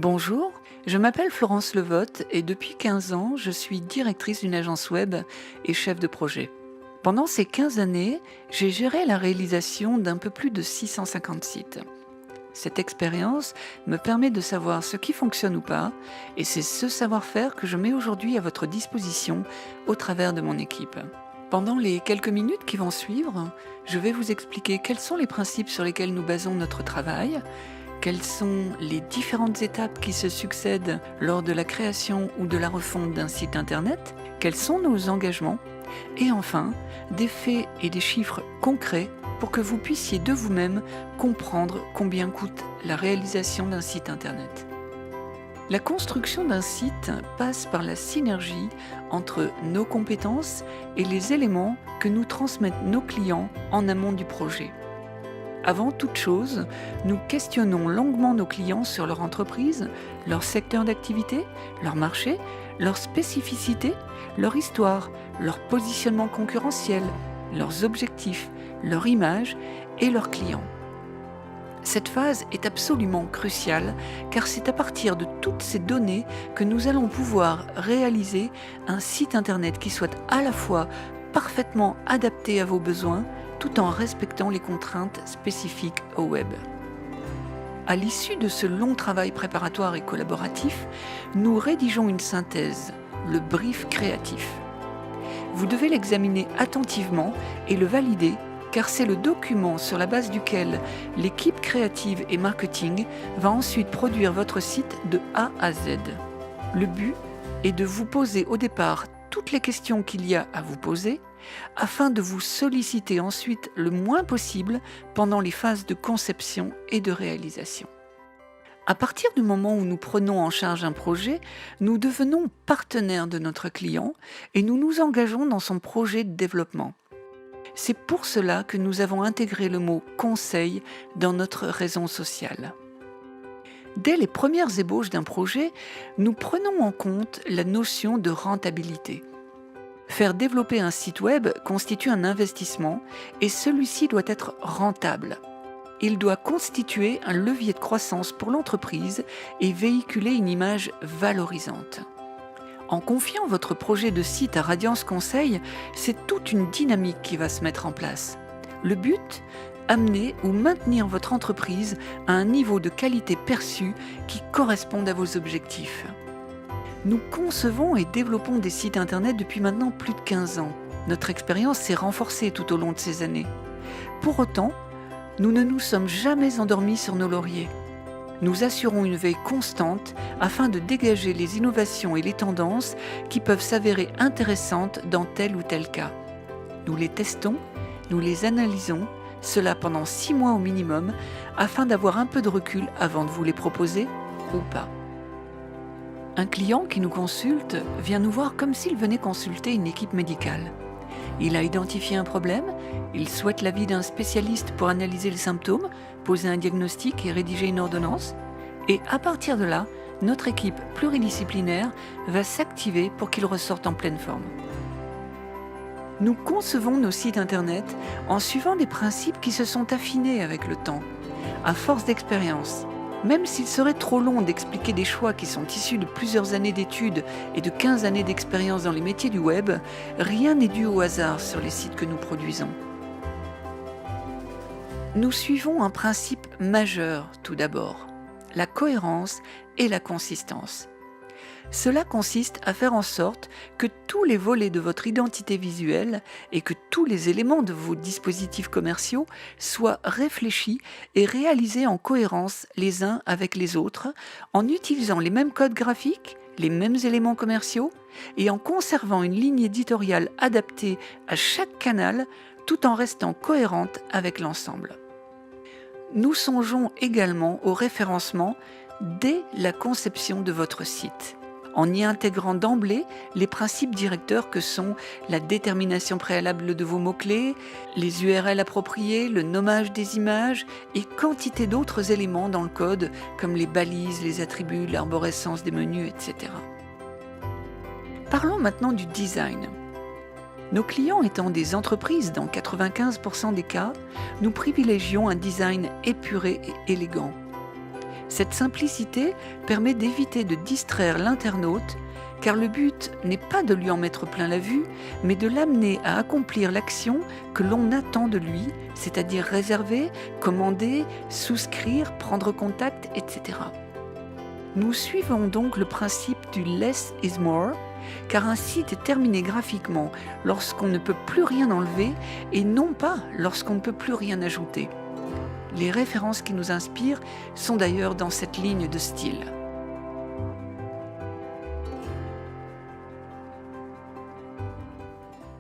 Bonjour, je m'appelle Florence Levotte et depuis 15 ans, je suis directrice d'une agence web et chef de projet. Pendant ces 15 années, j'ai géré la réalisation d'un peu plus de 650 sites. Cette expérience me permet de savoir ce qui fonctionne ou pas, et c'est ce savoir-faire que je mets aujourd'hui à votre disposition au travers de mon équipe. Pendant les quelques minutes qui vont suivre, je vais vous expliquer quels sont les principes sur lesquels nous basons notre travail, quelles sont les différentes étapes qui se succèdent lors de la création ou de la refonte d'un site internet, quels sont nos engagements, et enfin, des faits et des chiffres concrets pour que vous puissiez de vous-même comprendre combien coûte la réalisation d'un site internet. La construction d'un site passe par la synergie entre nos compétences et les éléments que nous transmettent nos clients en amont du projet. Avant toute chose, nous questionnons longuement nos clients sur leur entreprise, leur secteur d'activité, leur marché, leurs spécificités, leur histoire, leur positionnement concurrentiel, leurs objectifs, leur image et leurs clients. Cette phase est absolument cruciale car c'est à partir de toutes ces données que nous allons pouvoir réaliser un site internet qui soit à la fois parfaitement adapté à vos besoins tout en respectant les contraintes spécifiques au web. À l'issue de ce long travail préparatoire et collaboratif, nous rédigeons une synthèse, le brief créatif. Vous devez l'examiner attentivement et le valider car c'est le document sur la base duquel l'équipe créative et marketing va ensuite produire votre site de A à Z. Le but est de vous poser au départ toutes les questions qu'il y a à vous poser afin de vous solliciter ensuite le moins possible pendant les phases de conception et de réalisation. À partir du moment où nous prenons en charge un projet, nous devenons partenaires de notre client et nous nous engageons dans son projet de développement. C'est pour cela que nous avons intégré le mot « conseil » dans notre raison sociale. Dès les premières ébauches d'un projet, nous prenons en compte la notion de rentabilité. Faire développer un site web constitue un investissement et celui-ci doit être rentable. Il doit constituer un levier de croissance pour l'entreprise et véhiculer une image valorisante. En confiant votre projet de site à Radiance Conseil, c'est toute une dynamique qui va se mettre en place. Le but ? Amener ou maintenir votre entreprise à un niveau de qualité perçu qui corresponde à vos objectifs. Nous concevons et développons des sites internet depuis maintenant plus de 15 ans. Notre expérience s'est renforcée tout au long de ces années. Pour autant, nous ne nous sommes jamais endormis sur nos lauriers. Nous assurons une veille constante afin de dégager les innovations et les tendances qui peuvent s'avérer intéressantes dans tel ou tel cas. Nous les testons, nous les analysons, cela pendant 6 mois au minimum, afin d'avoir un peu de recul avant de vous les proposer ou pas. Un client qui nous consulte vient nous voir comme s'il venait consulter une équipe médicale. Il a identifié un problème, il souhaite l'avis d'un spécialiste pour analyser les symptômes, poser un diagnostic et rédiger une ordonnance. Et à partir de là, notre équipe pluridisciplinaire va s'activer pour qu'il ressorte en pleine forme. Nous concevons nos sites internet en suivant des principes qui se sont affinés avec le temps, à force d'expérience. Même s'il serait trop long d'expliquer des choix qui sont issus de plusieurs années d'études et de 15 années d'expérience dans les métiers du web, rien n'est dû au hasard sur les sites que nous produisons. Nous suivons un principe majeur tout d'abord, la cohérence et la consistance. Cela consiste à faire en sorte que tous les volets de votre identité visuelle et que tous les éléments de vos dispositifs commerciaux soient réfléchis et réalisés en cohérence les uns avec les autres, en utilisant les mêmes codes graphiques, les mêmes éléments commerciaux et en conservant une ligne éditoriale adaptée à chaque canal tout en restant cohérente avec l'ensemble. Nous songeons également au référencement dès la conception de votre site, en y intégrant d'emblée les principes directeurs que sont la détermination préalable de vos mots-clés, les URL appropriées, le nommage des images et quantité d'autres éléments dans le code comme les balises, les attributs, l'arborescence des menus, etc. Parlons maintenant du design. Nos clients étant des entreprises dans 95% des cas, nous privilégions un design épuré et élégant. Cette simplicité permet d'éviter de distraire l'internaute, car le but n'est pas de lui en mettre plein la vue, mais de l'amener à accomplir l'action que l'on attend de lui, c'est-à-dire réserver, commander, souscrire, prendre contact, etc. Nous suivons donc le principe du less is more, car un site est terminé graphiquement lorsqu'on ne peut plus rien enlever et non pas lorsqu'on ne peut plus rien ajouter. Les références qui nous inspirent sont d'ailleurs dans cette ligne de style.